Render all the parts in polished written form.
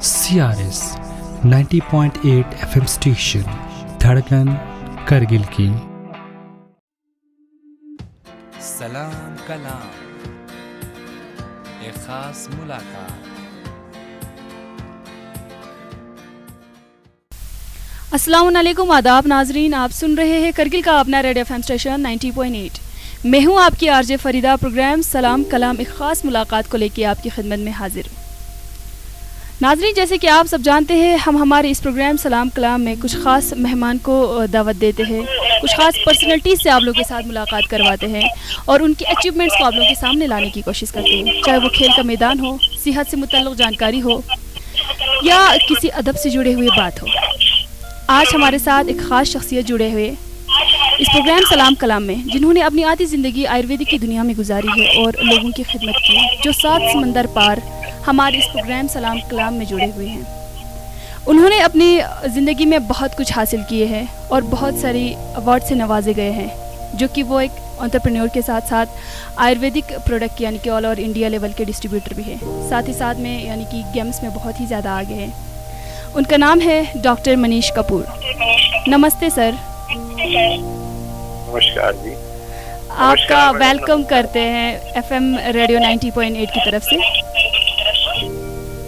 CRS 90.8 FM station, धड़कन करगिल की। सलाम कलाम, एक खास मुलाकात। अस्सलाम वालेकुम, आदाब नाजरीन। आप सुन रहे हैं करगिल का अपना रेड FM स्टेशन 90.8। मैं हूं आपकी आरजे फरीदा। प्रोग्राम सलाम कलाम एक ख़ास मुलाकात को लेकर आपकी खिदमत में हाजिर। नाजरीन, जैसे कि आप सब जानते हैं, हम हमारे इस प्रोग्राम सलाम कलाम में कुछ ख़ास मेहमान को दावत देते हैं, कुछ ख़ास पर्सनैलिटीज़ से आप लोगों के साथ मुलाकात करवाते हैं और उनकी अचीवमेंट्स को आप लोगों के सामने लाने की कोशिश करते हैं। चाहे वो खेल का मैदान हो, सेहत से मुतल्लिक़ जानकारी हो या किसी अदब से जुड़े हुए बात हो। आज हमारे साथ एक ख़ास शख्सियत जुड़े हुए इस प्रोग्राम सलाम कलाम में, जिन्होंने अपनी आधी ज़िंदगी आयुर्वेदिक की दुनिया में गुजारी है और लोगों की खिदमत की, जो 7 समंदर पार हमारे इस प्रोग्राम सलाम कलाम में जुड़े हुए हैं। उन्होंने अपनी ज़िंदगी में बहुत कुछ हासिल किए हैं और बहुत सारी अवार्ड से नवाजे गए हैं, जो कि वो एक एंटरप्रेन्योर के साथ साथ आयुर्वेदिक प्रोडक्ट यानी कि ऑल ओवर इंडिया लेवल के डिस्ट्रीब्यूटर भी है। साथ ही साथ में यानी कि गेम्स में बहुत ही ज़्यादा आगे हैं। उनका नाम है डॉक्टर मनीष कपूर। नमस्ते सर। नमस्कार जी। आपका वेलकम करते हैं FM रेडियो 90.8 की तरफ से।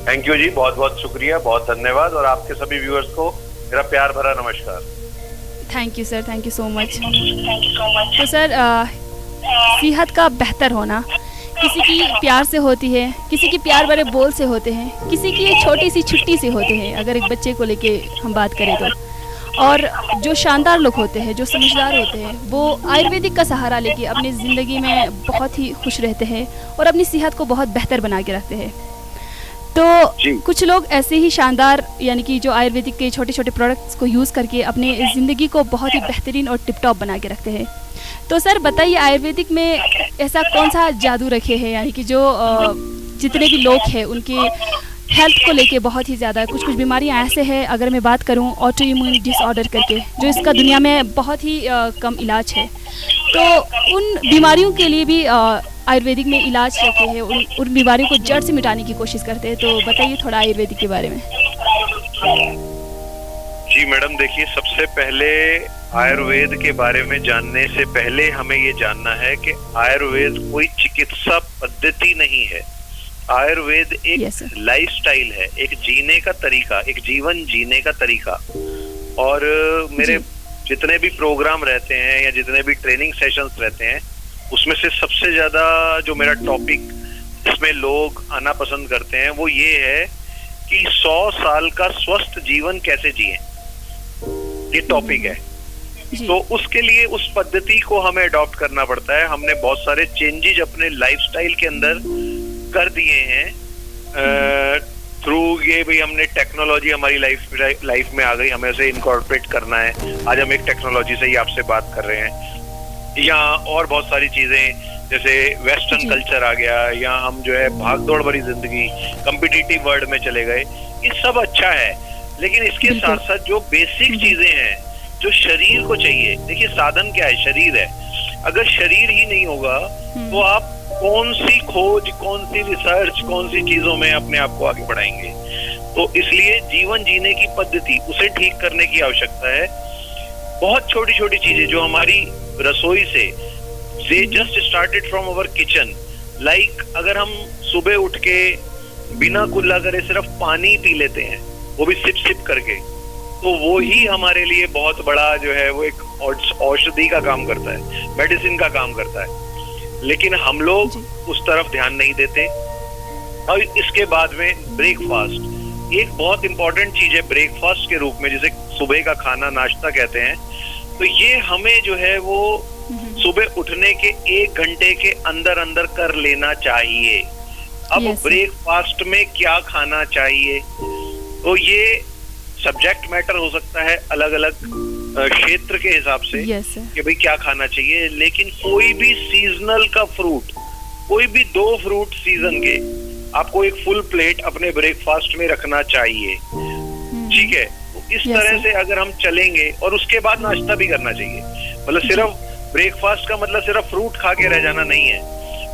थैंक यू जी, बहुत बहुत शुक्रिया, बहुत धन्यवाद। और आपके सभी व्यूअर्स को मेरा प्यार भरा नमस्कार। Thank you sir, thank you so much. तो सर, सेहत का बेहतर होना किसी की प्यार से होती है, किसी की प्यार भरे बोल से होते हैं, किसी की एक छोटी सी छुट्टी से होते हैं, अगर एक बच्चे को लेके हम बात करें तो। और जो शानदार लोग होते हैं, जो समझदार होते हैं, वो आयुर्वेदिक का सहारा लेके अपनी ज़िंदगी में बहुत ही खुश रहते हैं और अपनी सेहत को बहुत बेहतर बना के रखते हैं। तो कुछ लोग ऐसे ही शानदार यानी कि जो आयुर्वेदिक के छोटे छोटे प्रोडक्ट्स को यूज़ करके अपने ज़िंदगी को बहुत ही बेहतरीन और टिप टॉप बना के रखते हैं। तो सर बताइए, आयुर्वेदिक में ऐसा कौन सा जादू रखे हैं, यानी कि जो जितने भी लोग हैं उनके हेल्थ को लेके बहुत ही ज़्यादा कुछ बीमारियां ऐसे हैं, अगर मैं बात करूं ऑटो इम्यून डिसऑर्डर करके, जो इसका दुनिया में बहुत ही कम इलाज है। तो उन बीमारियों के लिए भी आयुर्वेदिक में इलाज रखे हैं, उन बीमारियों को जड़ से मिटाने की कोशिश करते हैं। तो बताइए थोड़ा आयुर्वेदिक के बारे में। जी मैडम, देखिए, सबसे पहले आयुर्वेद के बारे में जानने से पहले हमें ये जानना है कि आयुर्वेद कोई चिकित्सा पद्धति नहीं है। आयुर्वेद एक लाइफस्टाइल है, एक जीने का तरीका, एक जीवन जीने का तरीका। और मेरे जितने भी प्रोग्राम रहते हैं या जितने भी ट्रेनिंग सेशंस रहते हैं, उसमें से सबसे ज्यादा जो मेरा टॉपिक जिसमें लोग आना पसंद करते हैं वो ये है कि 100 साल का स्वस्थ जीवन कैसे जिए। ये टॉपिक है। तो उसके लिए उस पद्धति को हमें अडॉप्ट करना पड़ता है। हमने बहुत सारे चेंजेस अपने लाइफस्टाइल के अंदर कर दिए हैं थ्रू ये भाई हमने टेक्नोलॉजी हमारी लाइफ में आ गई, हमें उसे इनकॉर्पोरेट करना है। आज हम एक टेक्नोलॉजी से ही आपसे बात कर रहे हैं। या और बहुत सारी चीजें जैसे वेस्टर्न कल्चर आ गया, या हम जो है भागदौड़ भरी जिंदगी, कॉम्पिटिटिव वर्ल्ड में चले गए। ये सब अच्छा है, लेकिन इसके साथ साथ जो बेसिक चीजें हैं जो शरीर को चाहिए, देखिए साधन क्या है, शरीर है। अगर शरीर ही नहीं होगा तो आप कौन सी खोज, कौन सी रिसर्च, कौन सी चीजों में अपने आप को आगे बढ़ाएंगे। तो इसलिए जीवन जीने की पद्धति, उसे ठीक करने की आवश्यकता है। बहुत छोटी छोटी चीजें जो हमारी रसोई से just started from our kitchen, like अगर हम सुबह उठ के बिना कुल्ला करे सिर्फ पानी पी लेते हैं, वो भी सिप सिप करके, तो वो ही हमारे लिए बहुत बड़ा जो है वो एक औषधि का काम करता है, मेडिसिन का काम करता है। लेकिन हम लोग उस तरफ ध्यान नहीं देते। और इसके बाद में ब्रेकफास्ट एक बहुत इंपॉर्टेंट चीज है, ब्रेकफास्ट के रूप में, जिसे सुबह का खाना, नाश्ता कहते हैं। तो ये हमें जो है वो सुबह उठने के 1 घंटे के अंदर अंदर कर लेना चाहिए। अब ब्रेकफास्ट में क्या खाना चाहिए, तो ये सब्जेक्ट मैटर हो सकता है अलग अलग क्षेत्र के हिसाब से कि भाई क्या खाना चाहिए। लेकिन कोई भी सीजनल का फ्रूट, कोई भी 2 फ्रूट सीजन के, आपको एक फुल प्लेट अपने ब्रेकफास्ट में रखना चाहिए। ठीक है, तो इस तरह से अगर हम चलेंगे, और उसके बाद नाश्ता भी करना चाहिए। मतलब सिर्फ ब्रेकफास्ट का मतलब सिर्फ फ्रूट खा के रह जाना नहीं है।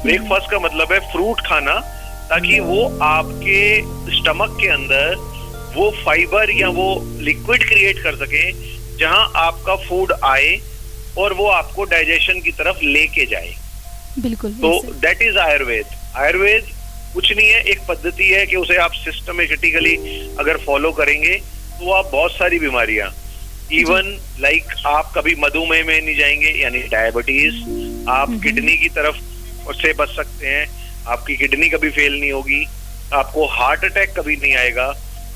ब्रेकफास्ट का मतलब है फ्रूट खाना, ताकि वो आपके स्टमक के अंदर वो फाइबर या वो लिक्विड क्रिएट कर सकें जहां आपका फूड आए और वो आपको डाइजेशन की तरफ लेके जाए। बिल्कुल। तो दैट इज आयुर्वेद। आयुर्वेद कुछ नहीं है, एक पद्धति है कि उसे आप सिस्टमेटिकली अगर फॉलो करेंगे तो आप बहुत सारी बीमारियां, इवन लाइक आप कभी मधुमेह में नहीं जाएंगे, यानी डायबिटीज, आप किडनी की तरफ से बच सकते हैं, आपकी किडनी कभी फेल नहीं होगी, आपको हार्ट अटैक कभी नहीं आएगा,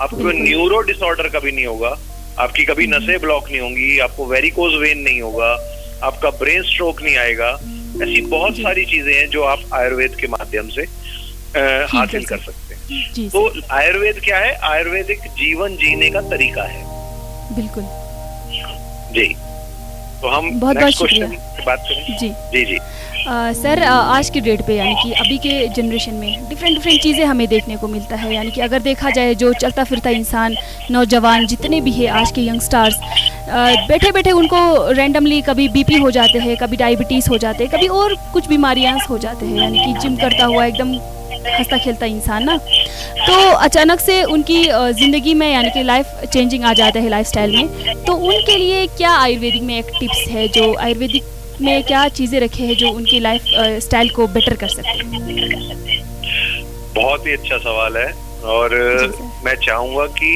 आपको न्यूरो डिसऑर्डर कभी नहीं होगा, आपकी कभी नसें ब्लॉक नहीं होंगी, आपको वेरिकोज वेन नहीं होगा, आपका ब्रेन स्ट्रोक नहीं आएगा। ऐसी बहुत सारी चीजें हैं जो आप आयुर्वेद के माध्यम से हासिल कर सकते हैं। तो आयुर्वेद क्या है? आयुर्वेद एक जीवन जीने का तरीका है। बिल्कुल जी। तो हम नेक्स्ट क्वेश्चन की बात करें। जी जी जी। सर, आज की डेट पे यानी कि अभी के जनरेशन में डिफरेंट चीज़ें हमें देखने को मिलता है। यानी कि अगर देखा जाए जो चलता फिरता इंसान, नौजवान जितने भी है आज के यंगस्टार्स, बैठे बैठे उनको रैंडमली कभी बीपी हो जाते हैं, कभी डायबिटीज़ हो जाते हैं, कभी और कुछ बीमारियां हो जाते हैं। यानी कि जिम करता हुआ एकदम हंसता खेलता इंसान ना, तो अचानक से उनकी ज़िंदगी में यानी कि लाइफ चेंजिंग आ जाता है लाइफस्टाइल में। तो उनके लिए क्या आयुर्वेदिक में एक टिप्स है, जो आयुर्वेदिक में क्या चीज़ें रखे हैं जो उनकी लाइफ स्टाइल को बेटर कर सकते हैं? बहुत ही अच्छा सवाल है और मैं चाहूँगा कि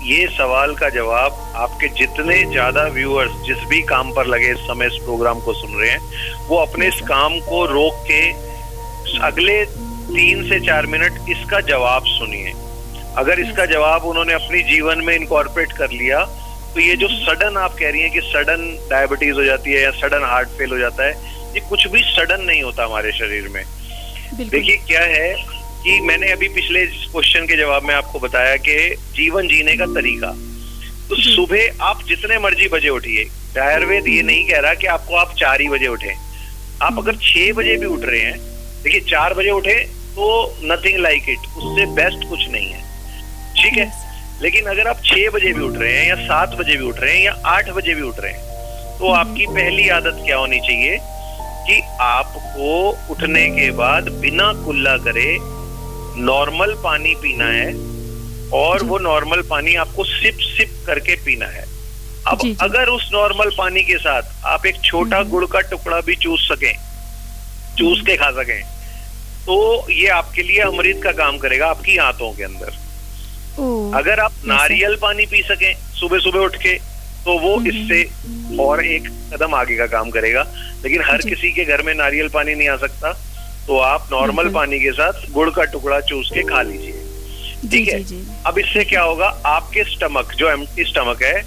ये सवाल का जवाब आपके जितने ज्यादा व्यूअर्स जिस भी काम पर लगे इस समय इस प्रोग्राम को सुन रहे हैं, वो अपने इस काम को रोक के अगले 3 से 4 मिनट इसका जवाब सुनिए। अगर इसका जवाब उन्होंने अपनी जीवन में इनकॉर्पोरेट कर लिया तो ये जो सडन आप कह रही हैं कि सडन डायबिटीज हो जाती है या सडन हार्ट फेल हो जाता है, ये कुछ भी सडन नहीं होता हमारे शरीर में। देखिए क्या है कि मैंने अभी पिछले क्वेश्चन के जवाब में आपको बताया कि जीवन जीने का तरीका। तो सुबह आप जितने मर्जी बजे उठिए, आयुर्वेद ये नहीं कह रहा कि आपको आप 4 ही बजे उठे। आप अगर 6 बजे भी उठ रहे हैं, देखिए 4 बजे उठे तो नथिंग लाइक इट, उससे बेस्ट कुछ नहीं है, ठीक है। लेकिन अगर आप 6 बजे भी उठ रहे हैं या 7 बजे भी उठ रहे हैं या 8 बजे भी उठ रहे हैं, तो आपकी पहली आदत क्या होनी चाहिए कि आपको उठने के बाद बिना कुल्ला करे नॉर्मल पानी पीना है और वो नॉर्मल पानी आपको सिप सिप करके पीना है। अब अगर उस नॉर्मल पानी के साथ आप एक छोटा गुड़ का टुकड़ा भी चूस के खा सकें, तो ये आपके लिए अमृत का काम करेगा आपकी आंतों के अंदर। अगर आप नारियल पानी पी सकें सुबह सुबह उठ के, तो वो इससे और एक कदम आगे का काम करेगा। लेकिन हर किसी के घर में नारियल पानी नहीं आ सकता, तो आप नॉर्मल पानी के साथ गुड़ का टुकड़ा चूस के खा लीजिए, ठीक है। अब इससे क्या होगा, आपके स्टमक जो एम्प्टी स्टमक है,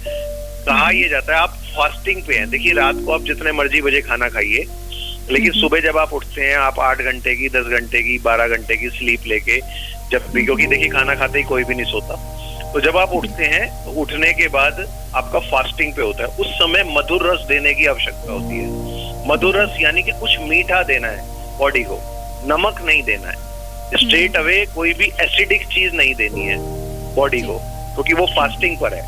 कहा यह जाता है आप फास्टिंग पे हैं। देखिए रात को आप जितने मर्जी बजे खाना खाइए, लेकिन सुबह जब आप उठते हैं आप 8 घंटे की, 10 घंटे की, 12 घंटे की स्लीप लेके जब भी, क्योंकि देखिए खाना खाते ही कोई भी नहीं सोता, तो जब आप उठते हैं तो उठने के बाद आपका फास्टिंग पे होता है, उस समय मधुर रस देने की आवश्यकता होती है। मधुर रस यानी कि कुछ मीठा देना है बॉडी को, नमक नहीं देना है, स्ट्रेट अवे कोई भी एसिडिक चीज नहीं देनी है बॉडी को, क्योंकि वो फास्टिंग पर है।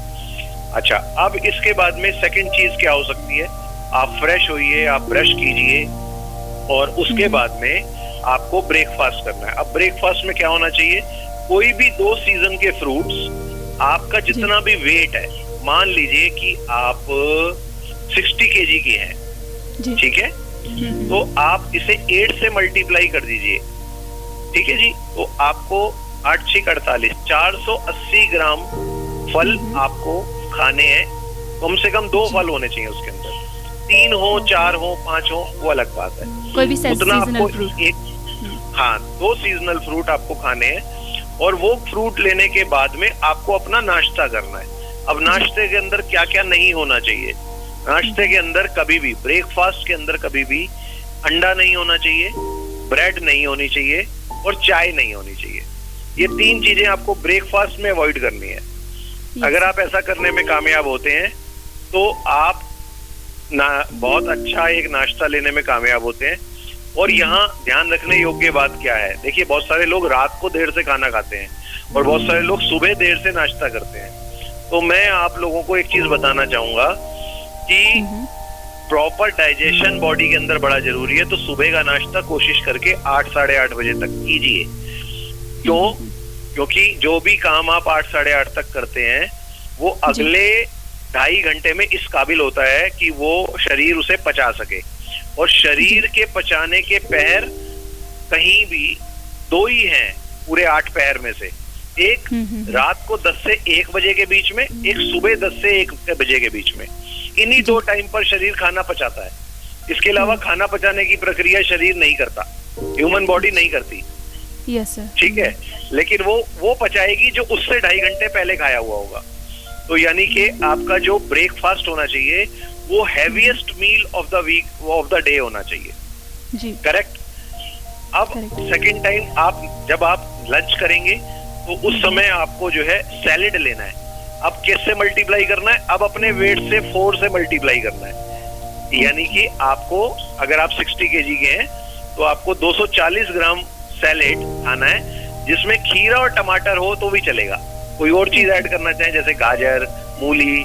अच्छा, अब इसके बाद में सेकंड चीज क्या हो सकती है, आप फ्रेश होइए, आप ब्रश कीजिए और उसके बाद में आपको ब्रेकफास्ट करना है। अब ब्रेकफास्ट में क्या होना चाहिए, कोई भी 2 सीजन के फ्रूट्स, आपका जितना भी वेट है, मान लीजिए कि आप 60 kg के हैं, ठीक है, तो आप इसे 8 से मल्टीप्लाई कर दीजिए, ठीक है जी। तो आपको 8 6 48 480 ग्राम फल आपको खाने हैं। कम से कम 2 फल होने चाहिए उसके अंदर, 3 हो, 4 हो, 5 हो, वो अलग बात है। कोई भी उतना आपको हाँ 2 सीजनल फ्रूट आपको खाने हैं और वो फ्रूट लेने के बाद में आपको अपना नाश्ता करना है। अब नाश्ते के अंदर क्या क्या नहीं होना चाहिए, नाश्ते के अंदर कभी भी, ब्रेकफास्ट के अंदर कभी भी अंडा नहीं होना चाहिए, ब्रेड नहीं होनी चाहिए और चाय नहीं होनी चाहिए। ये 3 चीजें आपको ब्रेकफास्ट में अवॉइड करनी है। अगर आप ऐसा करने में कामयाब होते हैं तो आप बहुत अच्छा एक नाश्ता लेने में कामयाब होते हैं। और यहाँ ध्यान रखने योग्य बात क्या है, देखिए बहुत सारे लोग रात को देर से खाना खाते हैं और बहुत सारे लोग सुबह देर से नाश्ता करते हैं। तो मैं आप लोगों को एक चीज बताना चाहूंगा कि प्रॉपर डाइजेशन बॉडी के अंदर बड़ा जरूरी है। तो सुबह का नाश्ता कोशिश करके 8 साढ़े 8 बजे तक कीजिए। क्यों? क्योंकि जो भी काम आप 8 साढ़े 8 तक करते हैं वो अगले 2.5 घंटे में इस काबिल होता है कि वो शरीर उसे पचा सके। और शरीर के पचाने के पहर कहीं भी 2 ही हैं पूरे 8 पहर में से। एक रात को 10 से 1 बजे के बीच में, एक सुबह 10 से 1 बजे के बीच में। इन्हीं 2 टाइम पर शरीर खाना पचाता है। इसके अलावा खाना पचाने की प्रक्रिया शरीर नहीं करता, ह्यूमन बॉडी नहीं करती। Yes sir. ठीक है, लेकिन वो पचाएगी जो उससे 2.5 घंटे पहले खाया हुआ होगा। तो यानी कि आपका जो ब्रेकफास्ट होना चाहिए वो heaviest meal of the week of the day होना चाहिए जी। करेक्ट। अब सेकंड टाइम जब आप लंच करेंगे तो उस समय आपको जो है सैलेड लेना है। अब कैसे मल्टीप्लाई करना है? अब अपने वेट से 4 से मल्टीप्लाई करना है। यानी कि आपको, अगर आप 60 kg के हैं तो आपको 240 ग्राम सैलेड खाना है, जिसमें खीरा और टमाटर हो तो भी चलेगा। कोई और चीज ऐड करना चाहें जैसे गाजर, मूली,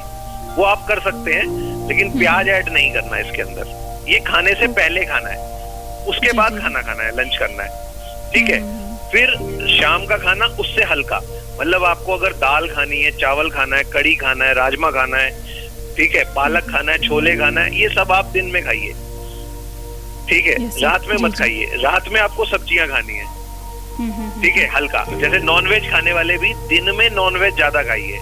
वो आप कर सकते हैं, लेकिन प्याज ऐड नहीं करना है इसके अंदर। ये खाने से पहले खाना है, उसके बाद खाना खाना है, लंच करना है। ठीक है। फिर शाम का खाना उससे हल्का, मतलब आपको अगर दाल खानी है, चावल खाना है, कड़ी खाना है, राजमा खाना है, ठीक है, पालक खाना है, छोले खाना है, ये सब आप दिन में खाइए। ठीक है, रात में मत खाइए। रात में आपको सब्जियां खानी है। ठीक है, हल्का। जैसे नॉनवेज खाने वाले भी दिन में नॉनवेज ज्यादा खाइए।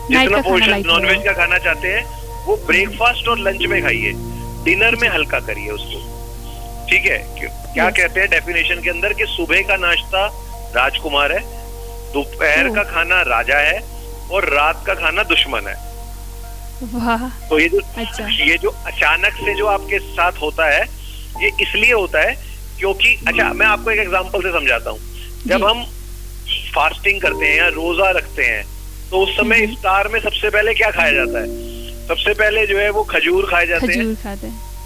जितना पोर्शन नॉनवेज का खाना चाहते हैं वो ब्रेकफास्ट और लंच में खाइए, डिनर में हल्का करिए उसको। ठीक है। क्या कहते हैं डेफिनेशन के अंदर कि सुबह का नाश्ता राजकुमार है, दोपहर का खाना राजा है, और रात का खाना दुश्मन है। वाह। तो ये जो अचानक से जो आपके साथ होता है, ये इसलिए होता है क्योंकि, अच्छा मैं आपको एक एग्जांपल से समझाता हूँ। जब हम फास्टिंग करते हैं या रोजा रखते हैं तो उस समय इफ्तार में सबसे पहले क्या खाया जाता है? सबसे पहले जो है वो खजूर खाए जाते हैं,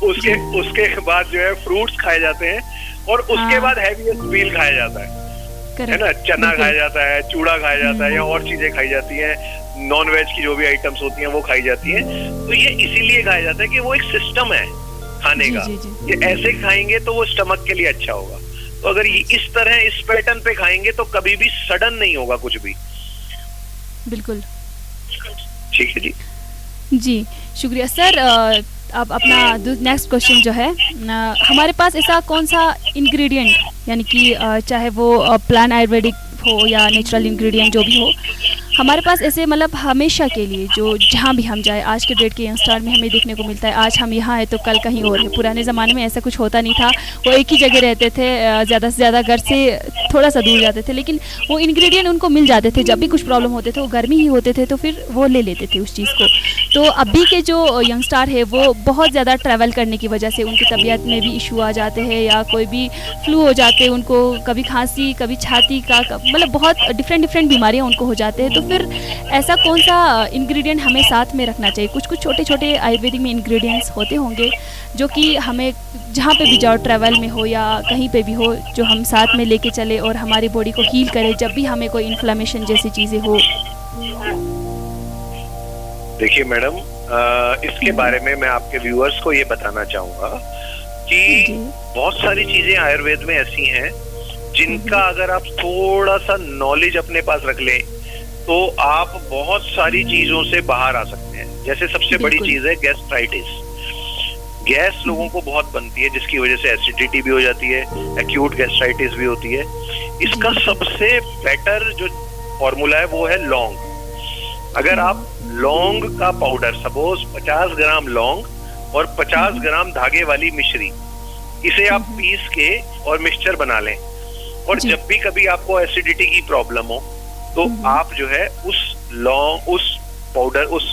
उसके बाद जो है फ्रूट्स खाए जाते हैं, और उसके बाद हैवीएस्ट मील खाया जाता है ना। चना खाया जाता है, चूड़ा खाया जाता है, या और चीजें खाई जाती हैं, नॉन वेज की जो भी आइटम्स होती हैं वो खाई जाती हैं। तो ये इसीलिए खाया जाता है कि वो एक सिस्टम है खाने का। ये ऐसे खाएंगे तो वो स्टमक के लिए अच्छा होगा। तो अगर ये इस तरह इस पैटर्न पे खाएंगे तो कभी भी सडन नहीं होगा कुछ भी। बिल्कुल ठीक है जी। जी शुक्रिया सर। अब अपना नेक्स्ट क्वेश्चन जो है, हमारे पास ऐसा कौन सा इंग्रेडिएंट, यानी कि चाहे वो प्लान आयुर्वेदिक हो या नेचुरल इंग्रेडिएंट जो भी हो, हमारे पास ऐसे मतलब हमेशा के लिए जो जहाँ भी हम जाए, आज के डेट के यंगस्टर में हमें देखने को मिलता है, आज हम यहाँ हैं तो कल कहीं और है। पुराने ज़माने में ऐसा कुछ होता नहीं था, वो एक ही जगह रहते थे, ज़्यादा से ज़्यादा घर से थोड़ा सा दूर जाते थे, लेकिन वो इंग्रेडिएंट उनको मिल जाते थे। जब भी कुछ प्रॉब्लम होते थे, वो घर में ही होते थे, तो फिर वो ले लेते थे उस चीज़ को। तो अभी के जो यंगस्टर है वो बहुत ज़्यादा ट्रैवल करने की वजह से उनकी तबीयत में भी इशू आ जाते हैं, या कोई भी फ्लू हो जाते हैं उनको, कभी खांसी, कभी छाती का, मतलब बहुत डिफरेंट बीमारियाँ उनको हो जाते हैं। तो फिर ऐसा कौन सा इंग्रेडिएंट हमें साथ में रखना चाहिए? कुछ छोटे छोटे आयुर्वेदिक में इंग्रेडिएंट्स होते होंगे जो कि हमें जहाँ पे भी जाओ, ट्रैवल में हो या कहीं पे भी हो, जो हम साथ में लेके चले और हमारी बॉडी को हील करे जब भी हमें कोई इन्फ्लेमेशन जैसी चीज़ें हो। देखिए मैडम, इसके बारे में मैं आपके व्यूअर्स को ये बताना चाहूँगा कि बहुत सारी चीज़ें आयुर्वेद में ऐसी हैं जिनका अगर आप थोड़ा सा नॉलेज अपने पास रख लें तो आप बहुत सारी चीजों से बाहर आ सकते हैं। जैसे सबसे बड़ी चीज है गैस्ट्राइटिस। गैस लोगों को बहुत बनती है, जिसकी वजह से एसिडिटी भी हो जाती है, एक्यूट गैस्ट्राइटिस भी होती है। इसका सबसे बेटर जो फॉर्मूला है वो है लौंग। अगर आप लौंग का पाउडर, सपोज 50 ग्राम लौंग और 50 ग्राम धागे वाली मिश्री, इसे आप पीस के और मिक्सचर बना लें, और जब भी कभी आपको एसिडिटी की प्रॉब्लम हो तो आप जो है उस लौंग, उस पाउडर, उस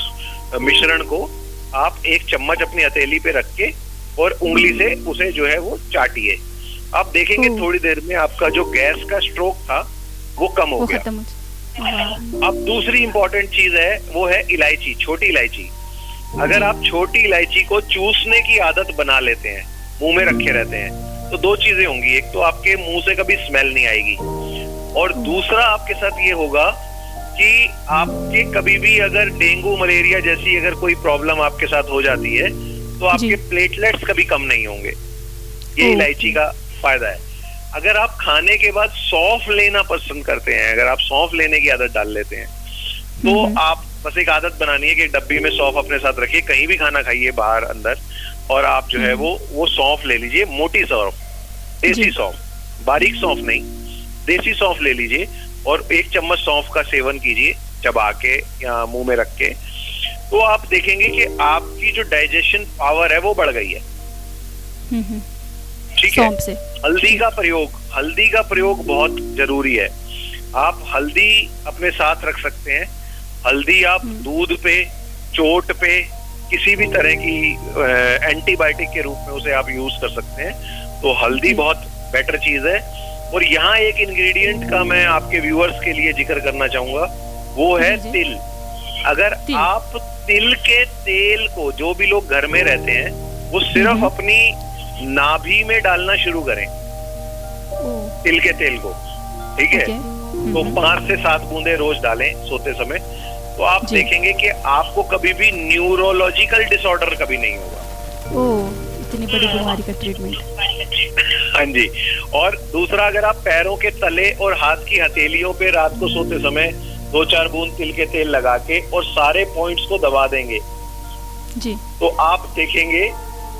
मिश्रण को आप 1 चम्मच अपनी हथेली पे रख के और उंगली से उसे जो है वो चाटिए। आप देखेंगे थोड़ी देर में आपका जो गैस का स्ट्रोक था वो कम हो गया। अब दूसरी इंपॉर्टेंट चीज है वो है इलायची, छोटी इलायची। अगर आप छोटी इलायची को चूसने की आदत बना लेते हैं, मुंह में रखे रहते हैं, तो 2 चीजें होंगी। एक तो आपके मुंह से कभी स्मेल नहीं आएगी, और दूसरा आपके साथ ये होगा कि आपके कभी भी अगर डेंगू मलेरिया जैसी अगर कोई प्रॉब्लम आपके साथ हो जाती है तो आपके प्लेटलेट्स कभी कम नहीं होंगे। ये इलायची का फायदा है। अगर आप खाने के बाद सौंफ लेना पसंद करते हैं, अगर आप सौंफ लेने की आदत डाल लेते हैं, तो आप बस एक आदत बनानी है कि डब्बी में सौंफ अपने साथ रखिए, कहीं भी खाना खाइए बाहर अंदर, और आप जो है वो सौंफ ले लीजिए, मोटी सौंफ, देसी सौंफ, बारीक सौंफ नहीं, देसी सौंफ ले लीजिए और 1 चम्मच सौंफ का सेवन कीजिए चबा के या मुंह में रख के, तो आप देखेंगे कि आपकी जो डाइजेशन पावर है वो बढ़ गई है। ठीक है। हल्दी का प्रयोग बहुत जरूरी है। आप हल्दी अपने साथ रख सकते हैं। हल्दी आप दूध पे, चोट पे, किसी भी तरह की एंटीबायोटिक के रूप में उसे आप यूज कर सकते हैं। तो हल्दी बहुत बेटर चीज है। और यहाँ एक इंग्रेडिएंट का मैं आपके व्यूअर्स के लिए जिक्र करना चाहूंगा, वो है तिल। अगर आप तिल के तेल को, जो भी लोग घर में रहते हैं, वो सिर्फ अपनी नाभि में डालना शुरू करें, तिल के तेल को, ठीक है। तो 5 से 7 बूंदे रोज डालें सोते समय, तो आप देखेंगे कि आपको कभी भी न्यूरोलॉजिकल डिसऑर्डर कभी नहीं होगा। इतनी बड़ी बीमारी का ट्रीटमेंट। हाँ जी। और दूसरा, अगर आप पैरों के तले और हाथ की हथेलियों पे रात को सोते समय 2-4 बूंद तिल के तेल लगा के और सारे पॉइंट्स को दबा देंगे जी, तो आप देखेंगे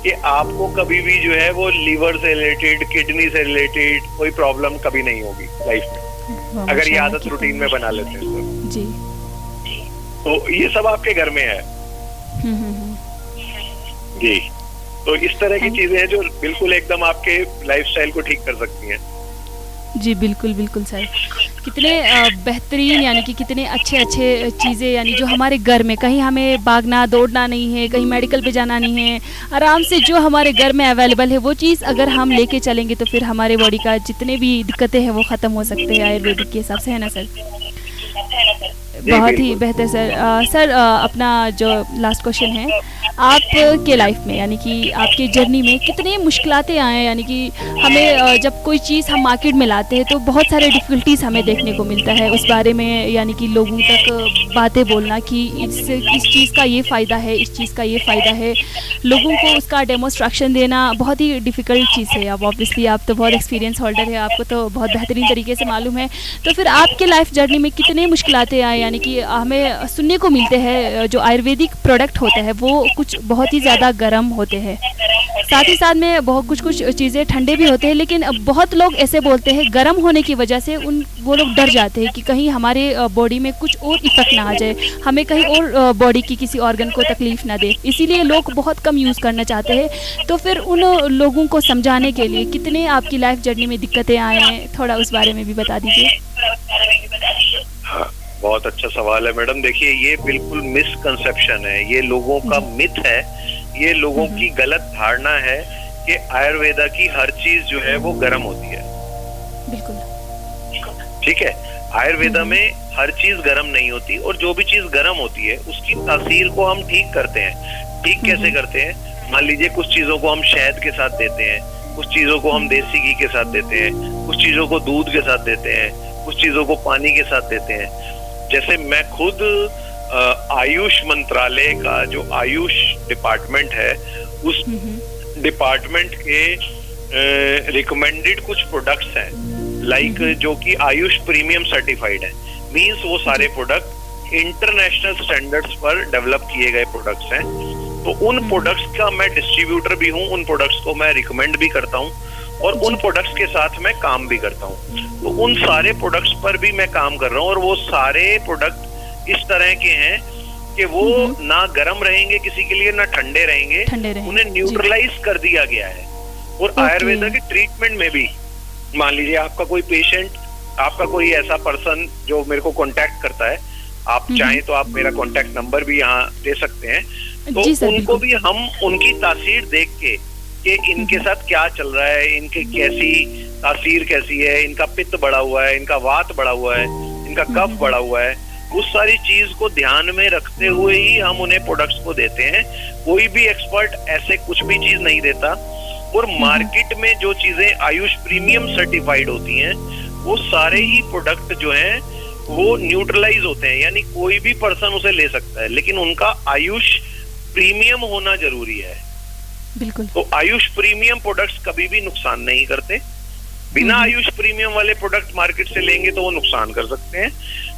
कि आपको कभी भी जो है वो लीवर से रिलेटेड, किडनी से रिलेटेड कोई प्रॉब्लम कभी नहीं होगी लाइफ में, अगर ये आदत रूटीन में बना लेते हैं तो। जी। तो ये सब आपके घर में है। जी। तो इस तरह की चीजें हैं जो बिल्कुल एकदम आपके लाइफस्टाइल को ठीक कर सकती हैं। जी बिल्कुल बिल्कुल सर। कितने बेहतरीन, यानी कि कितने अच्छे चीज़ें, यानी जो हमारे घर में, कहीं हमें भागना दौड़ना नहीं है, कहीं मेडिकल पे जाना नहीं है, आराम से जो हमारे घर में अवेलेबल है वो चीज़ अगर हम लेके चलेंगे तो फिर हमारे बॉडी का जितने भी दिक्कतें हैं वो ख़त्म हो सकते हैं आयुर्वेदिक के हिसाब से, है ना सर? बहुत ही बेहतर सर। सर अपना जो लास्ट क्वेश्चन है, आपके लाइफ में, यानी कि आपकी जर्नी में कितनी मुश्किलातें आए, यानी कि हमें जब कोई चीज़ हम मार्केट में लाते हैं तो बहुत सारे डिफ़िकल्टीज हमें देखने को मिलता है उस बारे में, यानी कि लोगों तक बातें बोलना कि इस चीज़ का ये फ़ायदा है, इस चीज़ का ये फ़ायदा है, लोगों को उसका डेमोस्ट्रेक्शन देना बहुत ही डिफ़िकल्ट चीज़ है। अब ऑब्वियसली आप तो बहुत एक्सपीरियंस होल्डर है, आपको तो बहुत बेहतरीन तरीके से मालूम है। तो फिर आपके लाइफ जर्नी में कितने मुश्किलातें आए, यानी कि हमें सुनने को मिलते हैं जो आयुर्वेदिक प्रोडक्ट होते हैं वो कुछ बहुत ही ज़्यादा गर्म होते हैं, साथ ही साथ में बहुत कुछ चीज़ें ठंडे भी होते हैं, लेकिन बहुत लोग ऐसे बोलते हैं गर्म होने की वजह से वो लोग डर जाते हैं कि कहीं हमारे बॉडी में कुछ और इफेक्ट ना आ जाए, हमें कहीं और बॉडी की किसी ऑर्गन को तकलीफ ना दे, इसीलिए लोग बहुत कम यूज़ करना चाहते हैं। तो फिर उन लोगों को समझाने के लिए कितने आपकी लाइफ जर्नी में दिक्कतें आए हैं, थोड़ा उस बारे में भी बता दीजिए। हाँ, बहुत अच्छा सवाल है मैडम। देखिए, ये बिल्कुल मिसकंसेप्शन है, ये लोगों का मिथ है, ये लोगों की गलत धारणा है कि आयुर्वेदा की हर चीज जो है वो गर्म होती है। बिल्कुल ठीक है, आयुर्वेदा में हर चीज गर्म नहीं होती, और जो भी चीज गर्म होती है उसकी तासीर को हम ठीक करते हैं। ठीक कैसे करते हैं? मान लीजिए कुछ चीजों को हम शहद के साथ देते हैं, कुछ चीजों को हम देसी घी के साथ देते हैं, कुछ चीजों को दूध के साथ देते हैं, कुछ चीजों को पानी के साथ देते हैं। जैसे मैं खुद आयुष मंत्रालय का जो आयुष डिपार्टमेंट है, उस डिपार्टमेंट के रिकमेंडेड कुछ प्रोडक्ट्स हैं, लाइक जो कि आयुष प्रीमियम सर्टिफाइड है। मींस वो सारे प्रोडक्ट इंटरनेशनल स्टैंडर्ड्स पर डेवलप किए गए प्रोडक्ट्स हैं। तो उन प्रोडक्ट्स का मैं डिस्ट्रीब्यूटर भी हूँ, उन प्रोडक्ट्स को मैं रिकमेंड भी करता हूँ, और उन प्रोडक्ट्स के साथ मैं काम भी करता हूँ। तो उन सारे प्रोडक्ट्स पर भी मैं काम कर रहा हूँ, और वो सारे प्रोडक्ट इस तरह के हैं कि वो ना गर्म रहेंगे किसी के लिए, ना ठंडे रहेंगे, उन्हें न्यूट्रलाइज कर दिया गया है। और आयुर्वेदा के ट्रीटमेंट में भी, मान लीजिए आपका कोई पेशेंट, आपका कोई ऐसा पर्सन जो मेरे को कांटेक्ट करता है, आप चाहें तो आप मेरा कांटेक्ट नंबर भी यहाँ दे सकते हैं, तो उनको भी हम उनकी तासीर देख के कि इनके साथ क्या चल रहा है, इनके कैसी तासीर कैसी है, इनका पित्त बढ़ा हुआ है, इनका वात बढ़ा हुआ है, इनका कफ बढ़ा हुआ है, उस सारी चीज को ध्यान में रखते हुए ही हम उन्हें प्रोडक्ट्स को देते हैं। कोई भी एक्सपर्ट ऐसे कुछ भी चीज नहीं देता। और मार्केट में जो चीजें आयुष प्रीमियम सर्टिफाइड होती हैं, वो सारे ही प्रोडक्ट जो हैं वो न्यूट्रलाइज होते हैं, यानी कोई भी पर्सन उसे ले सकता है, लेकिन उनका आयुष प्रीमियम होना जरूरी है। बिल्कुल। तो आयुष प्रीमियम प्रोडक्ट्स कभी भी नुकसान नहीं करते, बिना आयुष प्रीमियम वाले प्रोडक्ट मार्केट से लेंगे तो वो नुकसान कर सकते हैं।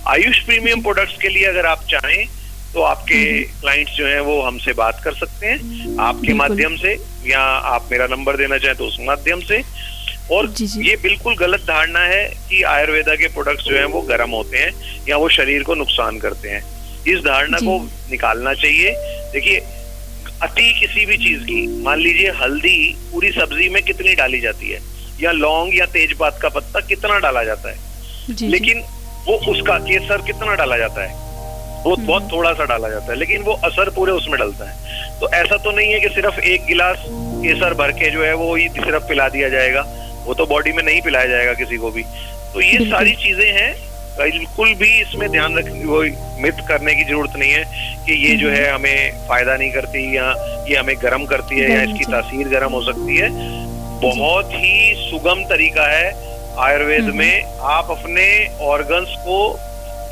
आयुष प्रीमियम प्रोडक्ट्स के लिए अगर आप चाहें तो आपके क्लाइंट्स जो हैं वो हमसे बात कर सकते हैं, आपके माध्यम से, या आप मेरा नंबर देना चाहें तो उस माध्यम से। और ये बिल्कुल गलत धारणा है कि आयुर्वेदा के प्रोडक्ट्स जो हैं वो गर्म होते हैं या वो शरीर को नुकसान करते हैं। इस धारणा को निकालना चाहिए। देखिए, अति किसी भी चीज की, मान लीजिए हल्दी पूरी सब्जी में कितनी डाली जाती है, या लौंग या तेजपात का पत्ता कितना डाला जाता है, लेकिन वो उसका केसर कितना डाला जाता है, वो बहुत थोड़ा सा डाला जाता है, लेकिन वो असर पूरे उसमें डलता है। तो ऐसा तो नहीं है कि सिर्फ एक गिलास केसर भर के जो है वो ही सिर्फ पिला दिया जाएगा, वो तो बॉडी में नहीं पिलाया जाएगा किसी को भी। तो ये सारी चीजें हैं, बिल्कुल भी इसमें ध्यान रखने, वो मिथ करने की जरूरत नहीं है कि ये जो है हमें फायदा नहीं करती, या ये हमें गर्म करती है, या इसकी तासीर गर्म हो सकती है। बहुत ही सुगम तरीका है आयुर्वेद में। आप अपने ऑर्गन्स को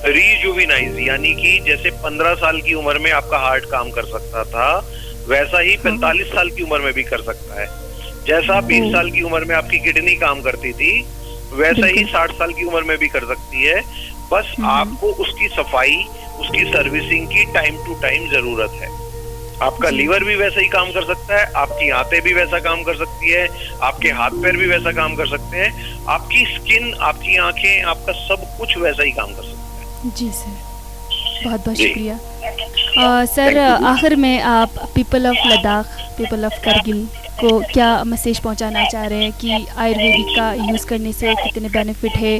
रिजुविनाइज, यानी कि जैसे 15 साल की उम्र में आपका हार्ट काम कर सकता था, वैसा ही 45 साल की उम्र में भी कर सकता है। जैसा 20 साल की उम्र में आपकी किडनी काम करती थी, वैसा ही 60 साल की उम्र में भी कर सकती है। बस आपको उसकी सफाई, उसकी सर्विसिंग की टाइम टू टाइम जरूरत है। आपका लीवर भी वैसा ही काम कर सकता है, आपकी आंतें भी वैसा काम कर सकती है, आपके हाथ पैर भी वैसा काम कर सकते हैं, आपकी स्किन, आपकी आंखें, आपका सब कुछ वैसा ही काम कर सकता है। जी सर, बहुत बहुत शुक्रिया। सर, आखिर में आप people of Ladakh, people of Kargil को क्या मैसेज पहुंचाना चाह रहे हैं कि आयुर्वेदिक का यूज़ करने से कितने बेनिफिट है,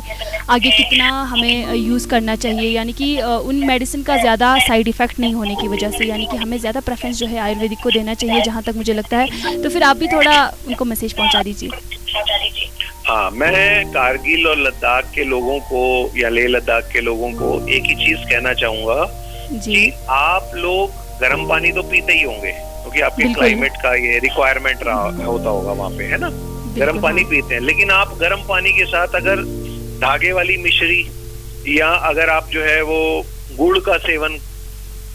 आगे कितना हमें यूज़ करना चाहिए, यानी कि उन मेडिसिन का ज़्यादा साइड इफ़ेक्ट नहीं होने की वजह से, यानी कि हमें ज़्यादा प्रेफरेंस जो है आयुर्वेदिक को देना चाहिए, जहाँ तक मुझे लगता है। तो फिर आप भी थोड़ा उनको मैसेज पहुँचा दीजिए। हाँ, मैं कारगिल और लद्दाख के लोगों को, या लेह लद्दाख के लोगों को एक ही चीज कहना चाहूंगा कि आप लोग गर्म पानी तो पीते ही होंगे, क्योंकि आपके क्लाइमेट का ये रिक्वायरमेंट होता होगा वहाँ पे, है ना, गर्म पानी पीते हैं। लेकिन आप गर्म पानी के साथ अगर धागे वाली मिश्री, या अगर आप जो है वो गुड़ का सेवन,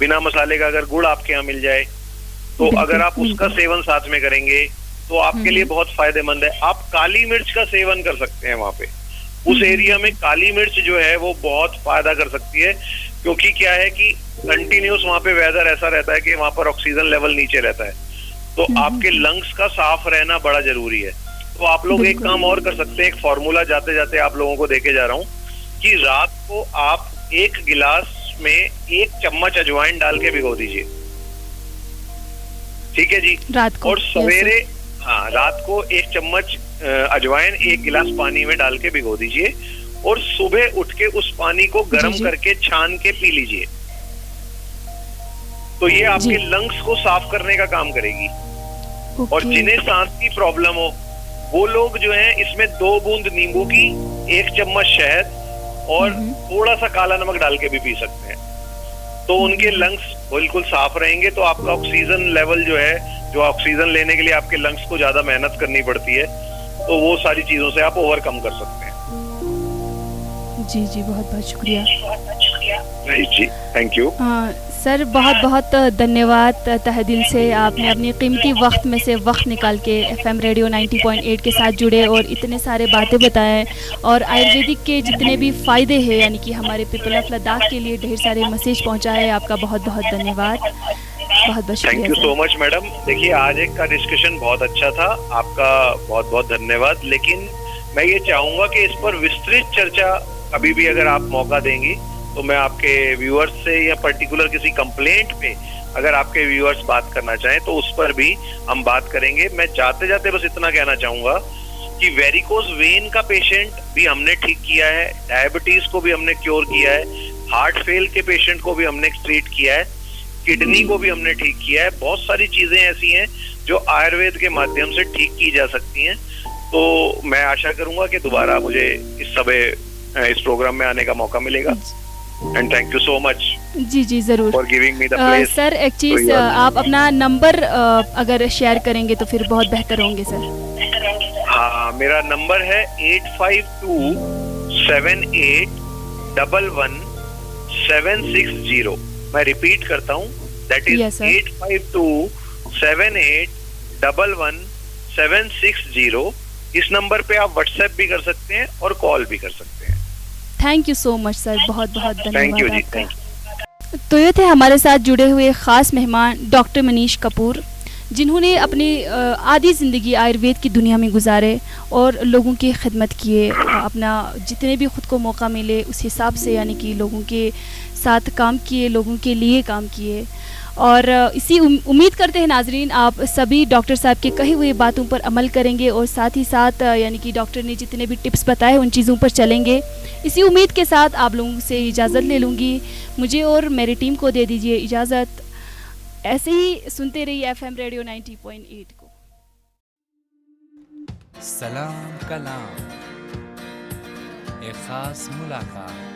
बिना मसाले का अगर गुड़ आपके यहाँ मिल जाए, तो अगर आप उसका सेवन साथ में करेंगे तो आपके लिए बहुत फायदेमंद है। आप काली मिर्च का सेवन कर सकते हैं वहाँ पे, उस एरिया में काली मिर्च जो है वो बहुत फायदा कर सकती है, क्योंकि क्या है कि कंटिन्यूस वहाँ पे वेदर ऐसा रहता है कि वहाँ पर ऑक्सीजन लेवल नीचे रहता है, तो आपके लंग्स का साफ रहना बड़ा जरूरी है। तो आप लोग एक काम और कर सकते हैं, एक फॉर्मूला जाते जाते आप लोगों को देके जा रहा हूँ कि रात को आप 1 गिलास में 1 चम्मच अजवाइन डाल के भिगो दीजिए, ठीक है जी, रात को। और सवेरे, हाँ, रात को 1 चम्मच अजवाइन 1 गिलास पानी में डाल के भिगो दीजिए, और सुबह उठ के उस पानी को गर्म करके छान के पी लीजिए। तो ये आपके लंग्स को साफ करने का काम करेगी। और जिन्हें सांस की प्रॉब्लम हो, वो लोग जो हैं इसमें 2 बूंद नींबू की, 1 चम्मच शहद और थोड़ा सा काला नमक डाल के भी पी सकते हैं, तो उनके लंग्स बिल्कुल साफ रहेंगे। तो आपका ऑक्सीजन लेवल जो है, जो ऑक्सीजन लेने के लिए आपके लंग्स को ज्यादा मेहनत करनी पड़ती है, तो वो सारी चीजों से आप ओवरकम कर सकते हैं। जी जी, बहुत बहुत शुक्रिया। जी, थैंक यू। सर, बहुत बहुत धन्यवाद तहे दिल से, आपने अपनी कीमती वक्त में से वक्त निकाल के FM रेडियो 90.8 के साथ जुड़े और इतने सारे बातें बताएं, और आयुर्वेदिक के जितने भी फ़ायदे हैं, यानी कि हमारे पीपल ऑफ लद्दाख के लिए ढेर सारे मैसेज पहुंचाए। आपका बहुत बहुत धन्यवाद, बहुत बहुत शुक्रिया। Thank you so much madam. देखिए, आज एक का डिस्कशन बहुत अच्छा था, आपका बहुत बहुत धन्यवाद। लेकिन मैं ये चाहूंगा कि इस पर विस्तृत चर्चा कभी भी अगर आप मौका देंगी, तो मैं आपके व्यूअर्स से, या पर्टिकुलर किसी कंप्लेंट पे अगर आपके व्यूअर्स बात करना चाहें तो उस पर भी हम बात करेंगे। मैं जाते जाते बस इतना कहना चाहूंगा कि वेरिकोज वेन का पेशेंट भी हमने ठीक किया है, डायबिटीज को भी हमने क्योर किया है, हार्ट फेल के पेशेंट को भी हमने ट्रीट किया है, किडनी को भी हमने ठीक किया है। बहुत सारी चीजें ऐसी हैं जो आयुर्वेद के माध्यम से ठीक की जा सकती हैं। तो मैं आशा करूंगा कि दोबारा मुझे इस प्रोग्राम में आने का मौका मिलेगा। And thank you so much. जी जी, जरूर, for giving me the place. Sir, एक चीज, आप अपना नंबर अगर शेयर करेंगे तो फिर बहुत बेहतर होंगे सर। हाँ, मेरा नंबर है 8527811760। मैं रिपीट करता हूँ, दैट इज 8527811760। इस नंबर पे आप व्हाट्सएप भी कर सकते हैं और कॉल भी कर सकते हैं। Thank you so much sir, बहुत बहुत थैंक यू धन्यवाद जी, थैंक आपका। तो ये थे हमारे साथ जुड़े हुए ख़ास मेहमान डॉक्टर मनीष कपूर, जिन्होंने अपनी आधी ज़िंदगी आयुर्वेद की दुनिया में गुजारे और लोगों की खिदमत किए, अपना जितने भी ख़ुद को मौका मिले उस हिसाब से यानी कि लोगों के साथ काम किए, लोगों के लिए काम किए। और इसी उम्मीद करते हैं नाजरीन आप सभी डॉक्टर साहब के कही हुई बातों पर अमल करेंगे और साथ ही साथ यानी कि डॉक्टर ने जितने भी टिप्स बताए उन चीज़ों पर चलेंगे। इसी उम्मीद के साथ आप लोगों से इजाज़त ले लूँगी, मुझे और मेरी टीम को दे दीजिए इजाज़त। ऐसे ही सुनते रहिए FM रेडियो 90.8 को। सलाम कलाम, एक खास मुलाकात।